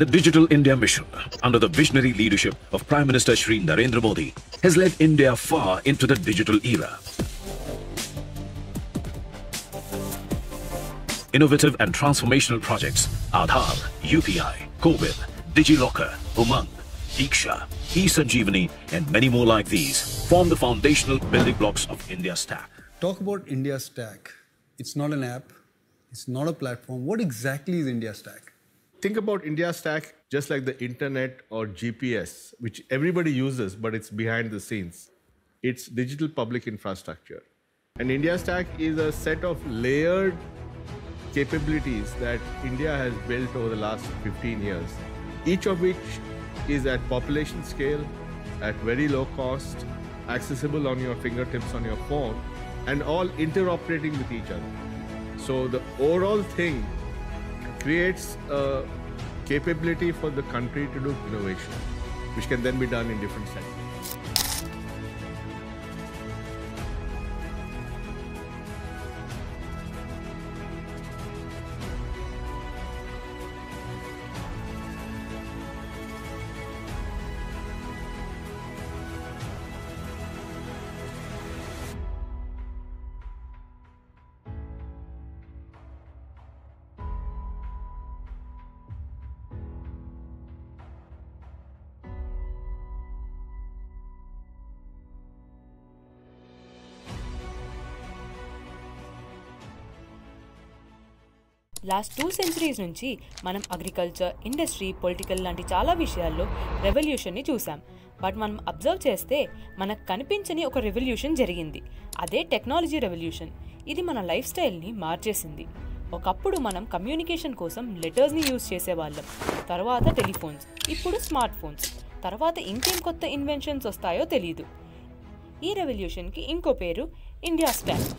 The Digital India Mission, under the visionary leadership of Prime Minister Shri Narendra Modi, has led India far into the digital era. Innovative and transformational projects, Aadhaar, UPI, COVID, DigiLocker, Umang, Diksha, eSanjeevani, and many more like these form the foundational building blocks of India Stack. Talk about India Stack. It's not an app. It's not a platform. What exactly is India Stack? Think about India Stack just like the internet or GPS, which everybody uses, but it's behind the scenes. It's digital public infrastructure. And India Stack is a set of layered capabilities that India has built over the last 15 years, each of which is at population scale, at very low cost, accessible on your fingertips on your phone, and all interoperating with each other. So the overall thing creates a capability for the country to do innovation, which can then be done in different sectors. Last 2 centuries నుంచి మనం agriculture, industry, political లాంటి చాలా విషయాల్లో రెవల్యూషన్ని చూసాం. But మనం observe చేస్తే మనకు కనిపించని ఒక రెవల్యూషన్ జరిగింది. అదే టెక్నాలజీ రెవల్యూషన్. ఇది మన లైఫ్ స్టైల్ని మార్చేసింది. ఒకప్పుడు మనం కమ్యూనికేషన్ కోసం లెటర్స్ని యూజ్ చేసేవాళ్ళం, తర్వాత టెలిఫోన్స్, ఇప్పుడు స్మార్ట్ ఫోన్స్, తర్వాత ఇంకేం కొత్త ఇన్వెన్షన్స్ వస్తాయో తెలీదు. ఈ రెవల్యూషన్కి ఇంకో పేరు India stock.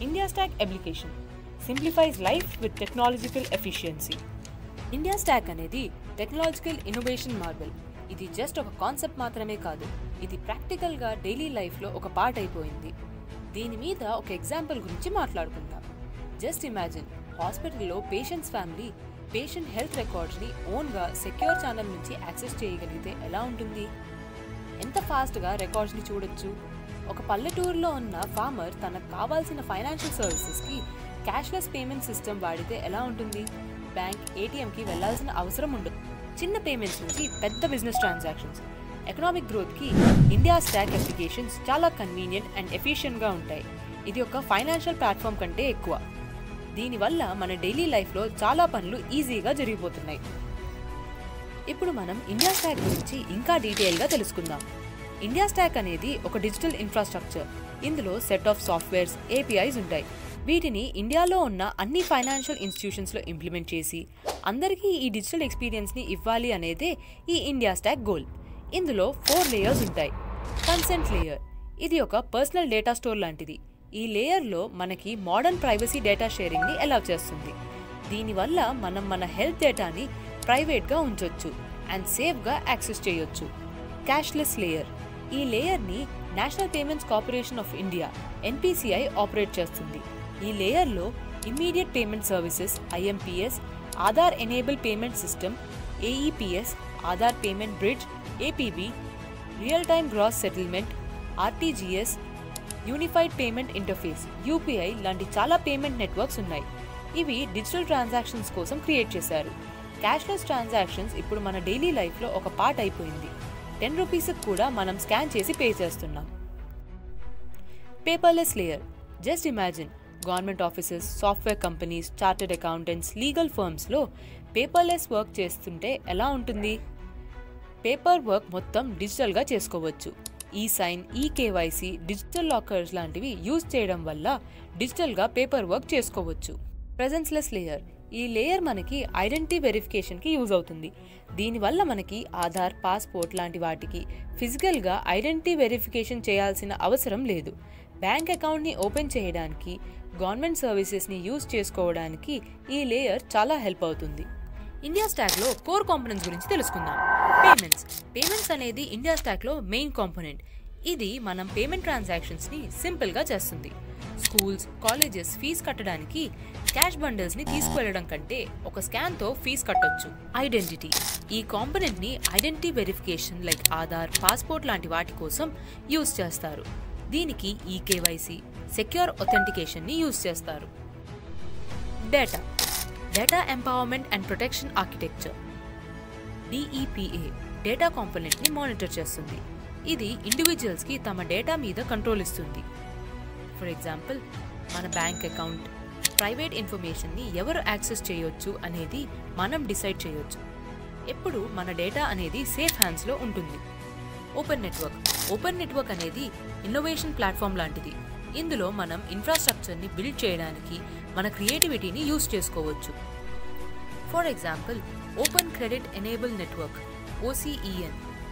India stock application simplifies life with technological efficiency. India stock అనేది టెక్నాలజికల్ ఇన్నోవేషన్ మార్వెల్. ఇది జస్ట్ ఒక కాన్సెప్ట్ మాత్రమే కాదు, ఇది ప్రాక్టికల్గా డైలీ లైఫ్లో ఒక పార్ట్ అయిపోయింది. దీని మీద ఒక ఎగ్జాంపుల్ గురించి మాట్లాడుకుందాం. జస్ట్ ఇమాజిన్, హాస్పిటల్లో పేషెంట్స్ ఫ్యామిలీ పేషెంట్ హెల్త్ రికార్డ్స్ని ఓన్గా సెక్యూర్ ఛానల్ నుంచి యాక్సెస్ చేయగలిగితే ఎలా ఉంటుంది? ఎంత ఫాస్ట్గా రికార్డ్స్ని చూడొచ్చు. ఒక పల్లెటూరులో ఉన్న ఫార్మర్ తనకు కావాల్సిన ఫైనాన్షియల్ సర్వీసెస్కి క్యాష్లెస్ పేమెంట్ సిస్టమ్ వాడితే ఎలా ఉంటుంది? బ్యాంక్, ఏటీఎంకి వెళ్లాల్సిన అవసరం ఉండదు. చిన్న పేమెంట్స్ నుంచి పెద్ద బిజినెస్ ట్రాన్సాక్షన్స్, ఎకనామిక్ గ్రోత్కి ఇండియా స్టాక్ అప్లికేషన్స్ చాలా కన్వీనియంట్ అండ్ ఎఫిషియెంట్గా ఉంటాయి. ఇది ఒక ఫైనాన్షియల్ ప్లాట్ఫామ్ కంటే ఎక్కువ. దీనివల్ల మన డైలీ లైఫ్లో చాలా పనులు ఈజీగా జరిగిపోతున్నాయి. ఇప్పుడు మనం ఇండియా స్టాక్ గురించి ఇంకా డీటెయిల్గా తెలుసుకుందాం. ఇండియా స్టాక్ అనేది ఒక డిజిటల్ ఇన్ఫ్రాస్ట్రక్చర్. ఇందులో సెట్ ఆఫ్ సాఫ్ట్వేర్స్, ఏపీఐస్ ఉంటాయి. వీటిని ఇండియాలో ఉన్న అన్ని ఫైనాన్షియల్ ఇన్స్టిట్యూషన్స్లో ఇంప్లిమెంట్ చేసి అందరికీ ఈ డిజిటల్ ఎక్స్పీరియన్స్ని ఇవ్వాలి అనేదే ఈ ఇండియా స్టాక్ గోల్. ఇందులో 4 లేయర్స్ ఉంటాయి. కన్సెంట్ లేయర్, ఇది ఒక పర్సనల్ డేటా స్టోర్ లాంటిది. ఈ లేయర్లో మనకి మోడర్న్ ప్రైవసీ డేటా షేరింగ్ని అలౌ చేస్తుంది. దీనివల్ల మనం మన హెల్త్ డేటాని ప్రైవేట్గా ఉంచొచ్చు అండ్ సేఫ్గా యాక్సెస్ చేయొచ్చు. క్యాష్లెస్ లేయర్, ఈ లేయర్ని national payments corporation of India NPCI operate చేస్తుంది. ఈ లేయర్లో immediate payment services, IMPS, Aadhaar enable payment system, AEPS, Aadhaar payment bridge, APB, real time gross settlement, RTGS, unified payment interface, UPI లాంటి చాలా payment networks ఉన్నాయి. ఇవి digital transactions కోసం create చేశారు. Cashless transactions ఇప్పుడు మన డైలీ లైఫ్లో ఒక పార్ట్ అయిపోయింది. 10 రూపీస్కి కూడా మనం స్కాన్ చేసి పే చేస్తున్నాం. Paperless layer, just imagine, government offices, software companies, chartered accountants, legal ఫర్మ్స్లో పేపర్లెస్ వర్క్ చేస్తుంటే ఎలా ఉంటుంది? పేపర్ వర్క్ మొత్తం డిజిటల్గా చేసుకోవచ్చు. ఈసైన్, ఈకేవైసీ, డిజిటల్ లాకర్స్ లాంటివి యూజ్ చేయడం వల్ల డిజిటల్గా పేపర్ వర్క్ చేసుకోవచ్చు. ప్రెజెన్స్లెస్ లేయర్, ఈ లేయర్ మనకి ఐడెంటిటీ వెరిఫికేషన్కి యూజ్ అవుతుంది. దీనివల్ల మనకి ఆధార్, పాస్పోర్ట్ లాంటి వాటికి ఫిజికల్గా ఐడెంటిటీ వెరిఫికేషన్ చేయాల్సిన అవసరం లేదు. బ్యాంక్ అకౌంట్ని ఓపెన్ చేయడానికి, గవర్నమెంట్ సర్వీసెస్ని యూజ్ చేసుకోవడానికి ఈ లేయర్ చాలా హెల్ప్ అవుతుంది. ఇండియా స్టాక్లో కోర్ కాంపోనెంట్స్ గురించి తెలుసుకుందాం. పేమెంట్స్ అనేది ఇండియా స్టాక్లో మెయిన్ కాంపోనెంట్. ఇది మనం పేమెంట్ ట్రాన్సాక్షన్స్ని సింపుల్గా చేస్తుంది. స్కూల్స్, కాలేజెస్ ఫీజు కట్టడానికి క్యాష్ బండిల్స్ని తీసుకువెళ్ళడం కంటే ఒక స్కాన్తో ఫీజు కట్టొచ్చు. ఐడెంటిటీ, ఈ కాంపోనెంట్ని identity verification like Aadhaar, passport లాంటి వాటి కోసం యూజ్ చేస్తారు. దీనికి ఈకేవైసీ, సెక్యూర్ ఒథెంటికేషన్ని యూజ్ చేస్తారు. Data empowerment and protection architecture DEPA data కాంపోనెంట్ని మానిటర్ చేస్తుంది. ఇది ఇండివిజువల్స్కి తమ డేటా మీద కంట్రోల్ ఇస్తుంది. ఫర్ ఎగ్జాంపుల్, మన బ్యాంక్ అకౌంట్, ప్రైవేట్ ఇన్ఫర్మేషన్ని ఎవరు యాక్సెస్ చేయొచ్చు అనేది మనం డిసైడ్ చేయొచ్చు. ఎప్పుడు మన డేటా అనేది సేఫ్ హ్యాండ్స్లో ఉంటుంది. ఓపెన్ నెట్వర్క్ అనేది ఇన్నోవేషన్ ప్లాట్ఫామ్ లాంటిది. ఇందులో మనం ఇన్ఫ్రాస్ట్రక్చర్ని బిల్డ్ చేయడానికి మన క్రియేటివిటీని యూజ్ చేసుకోవచ్చు. For example, open credit enable network OCEN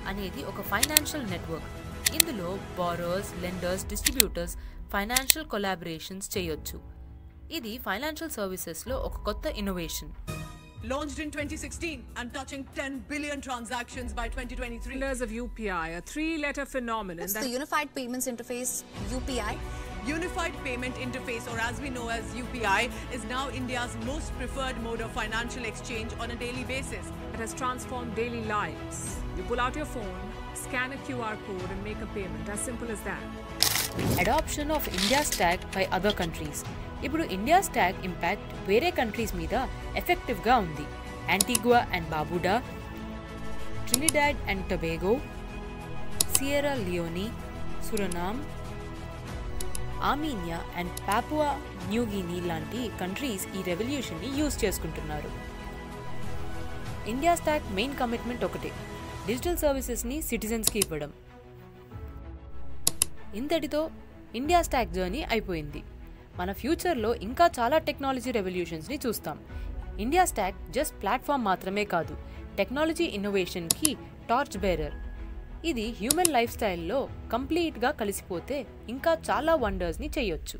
అనేది ఒక ఫైనాన్షియల్ నెట్వర్క్. ఇందులో borrowers, lenders, distributors financial collaborations చేయొచ్చు. ఇది ఫైనాన్షియల్ సర్వీసెస్లో ఒక కొత్త innovation. Launched in 2016 and touching 10 billion transactions by 2023. Pillars of UPI, a three-letter phenomenon. What's the Unified Payments Interface, UPI? Unified Payment Interface, or as we know as UPI, is now India's most preferred mode of financial exchange on a daily basis. It has transformed daily lives. You pull out your phone, scan a QR code and make a payment. As simple as that. Adoption of India Stack by other countries. ఇప్పుడు India stack impact వేరే countries మీద ఎఫెక్టివ్గా ఉంది. Antigua and Barbuda, Trinidad and Tobago, Sierra Leone, Suriname, Armenia and Papua New Guinea లాంటి countries ఈ రెవల్యూషన్ని use చేసుకుంటున్నారు. India stack main commitment ఒకటే, డిజిటల్ సర్వీసెస్ని సిటిజన్స్కి ఇవ్వడం. ఇంతటితో ఇండియా స్టాక్ జర్నీ అయిపోయింది. మన ఫ్యూచర్లో ఇంకా చాలా టెక్నాలజీ రెవల్యూషన్స్ని చూస్తాం. ఇండియా స్టాక్ జస్ట్ ప్లాట్ఫామ్ మాత్రమే కాదు, టెక్నాలజీ ఇన్నోవేషన్కి టార్చ్ బేరర్. ఇది హ్యూమన్ లైఫ్ స్టైల్లో కంప్లీట్గా కలిసిపోతే ఇంకా చాలా వండర్స్ని చేయొచ్చు.